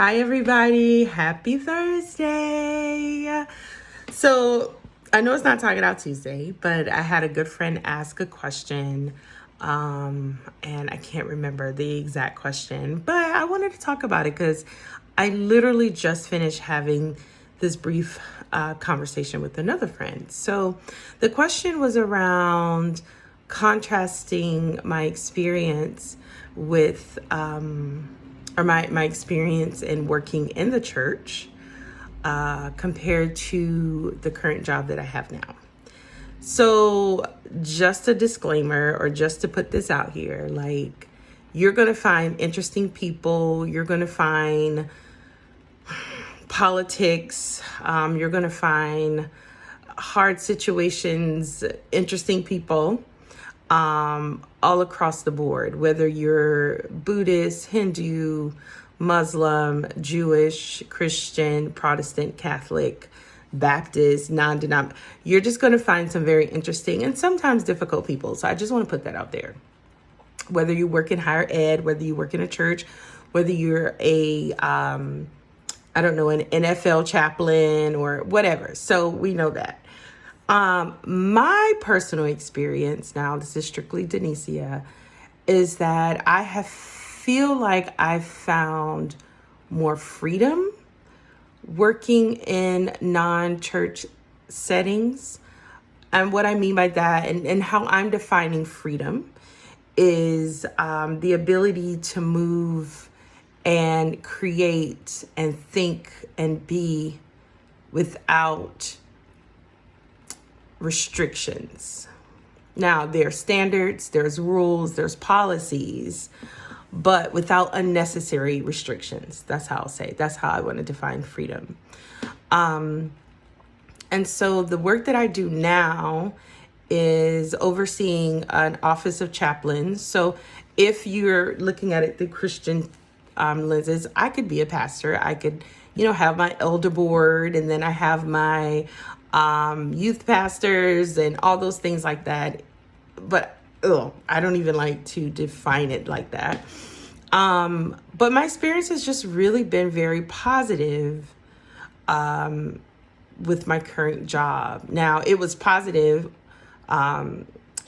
Hi, everybody. Happy Thursday. So, I know it's not Talk It Out Tuesday, but I had a good friend ask a question, and I can't remember the exact question, but I wanted to talk about it because I literally just finished having this brief conversation with another friend. So, the question was around contrasting my experience with or my experience in working in the church compared to the current job that I have now. So just a disclaimer, or just to put this out here, like, you're going to find interesting people, you're going to find politics, you're going to find hard situations, interesting people, all across the board, whether you're Buddhist, Hindu, Muslim, Jewish, Christian, Protestant, Catholic, Baptist, non-denominational. You're just going to find some very interesting and sometimes difficult people. So I just want to put that out there. Whether you work in higher ed, whether you work in a church, whether you're an NFL chaplain or whatever. So we know that. My personal experience, now this is strictly Denicia, is that feel like I've found more freedom working in non-church settings. And what I mean by that, and how I'm defining freedom, is the ability to move and create and think and be without restrictions. Now, there's standards, there's rules, there's policies, but without unnecessary restrictions. That's how I'll say. That's how I want to define freedom. And so the work that I do now is overseeing an office of chaplains. So if you're looking at it through Christian lenses, I could be a pastor. I could, have my elder board, and then I have my youth pastors and all those things like that. But I don't even like to define it like that. But my experience has just really been very positive with my current job. Now, it was positive in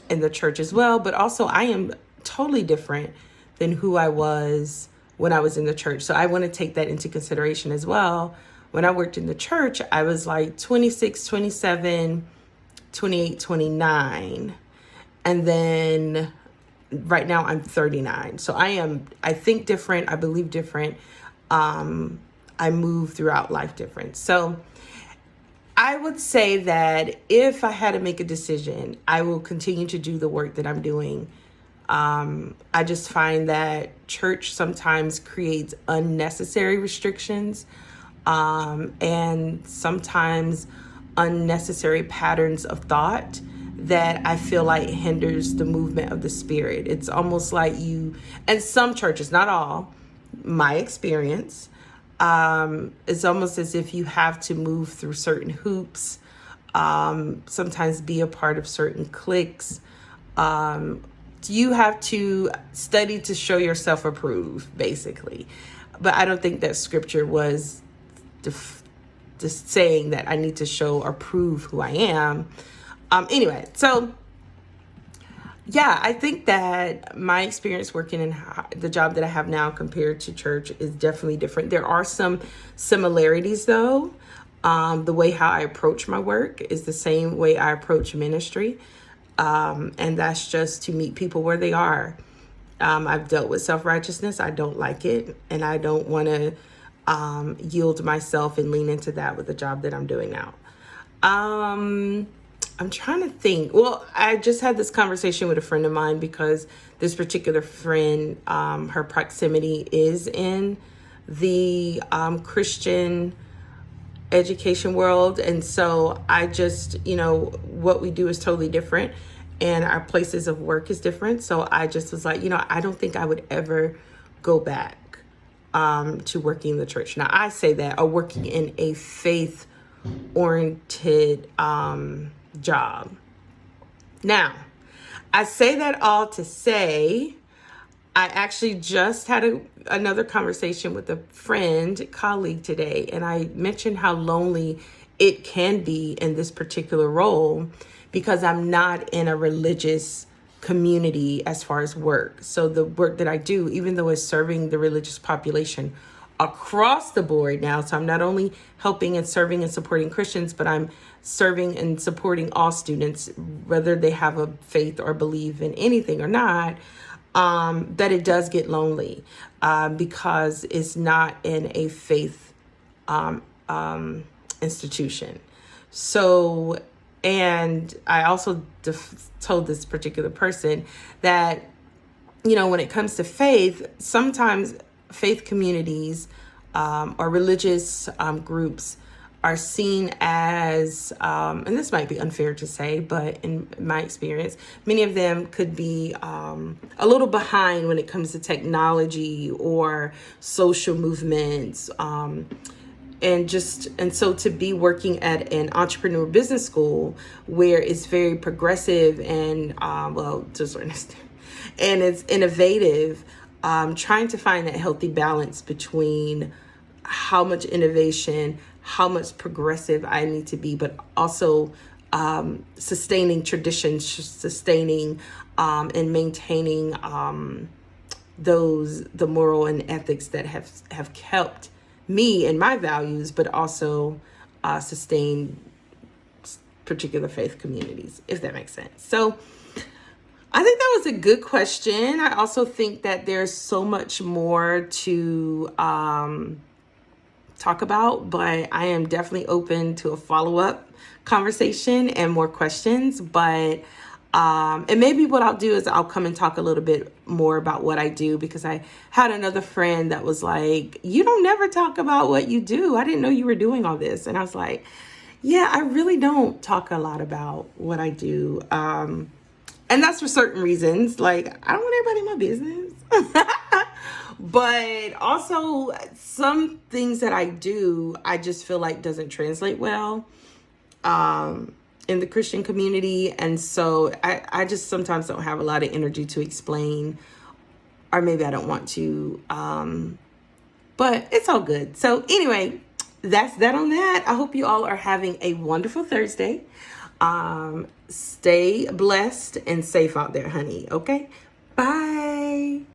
the church as well, but also I am totally different than who I was when I was in the church. So I want to take that into consideration as well. When I worked in the church, I was like 26, 27, 28, 29. And then right now I'm 39. So I think different. I believe different. I move throughout life different. So I would say that if I had to make a decision, I will continue to do the work that I'm doing. I just find that church sometimes creates unnecessary restrictions, and sometimes unnecessary patterns of thought that I feel like hinders the movement of the spirit. It's almost like and some churches, not all, my experience, it's almost as if you have to move through certain hoops, sometimes be a part of certain cliques. You have to study to show yourself approved, basically. But I don't think that scripture was just saying that I need to show or prove who I am. Anyway, so yeah, I think that my experience working in the job that I have now compared to church is definitely different. There are some similarities, though. The way how I approach my work is the same way I approach ministry. And that's just to meet people where they are. I've dealt with self-righteousness. I don't like it. And I don't want to yield myself and lean into that with the job that I'm doing now. I'm trying to think. Well, I just had this conversation with a friend of mine because this particular friend, her proximity is in the Christian education world. And so I just, what we do is totally different and our places of work is different. So I just was like, I don't think I would ever go back to working in the church. Now, I say that, or working in a faith-oriented job. Now, I say that all to say, I actually just had another conversation with a friend, colleague today, and I mentioned how lonely it can be in this particular role because I'm not in a religious community as far as work. So the work that I do, even though it's serving the religious population across the board now, so I'm not only helping and serving and supporting Christians, but I'm serving and supporting all students, whether they have a faith or believe in anything or not, that it does get lonely because it's not in a faith institution. So, and I also told this particular person that, when it comes to faith, sometimes faith communities or religious groups are seen as, and this might be unfair to say, but in my experience, many of them could be a little behind when it comes to technology or social movements. And so to be working at an entrepreneur business school where it's very progressive and, to a certain extent, and it's innovative, trying to find that healthy balance between how much innovation, how much progressive I need to be, but also sustaining traditions, sustaining and maintaining the moral and ethics that have kept me and my values, but also sustain particular faith communities, if that makes sense. So I think that was a good question. I also think that there's so much more to talk about, but I am definitely open to a follow-up conversation and more questions. But and maybe what I'll do is I'll come and talk a little bit more about what I do, because I had another friend that was like, you don't never talk about what you do. I didn't know you were doing all this. And I was like, yeah, I really don't talk a lot about what I do. And that's for certain reasons. Like, I don't want everybody in my business. But also some things that I do, I just feel like doesn't translate well in the Christian community. And so I just sometimes don't have a lot of energy to explain, or maybe I don't want to, but it's all good. So anyway, that's that on that. I hope you all are having a wonderful Thursday. Stay blessed and safe out there, honey. Okay. Bye.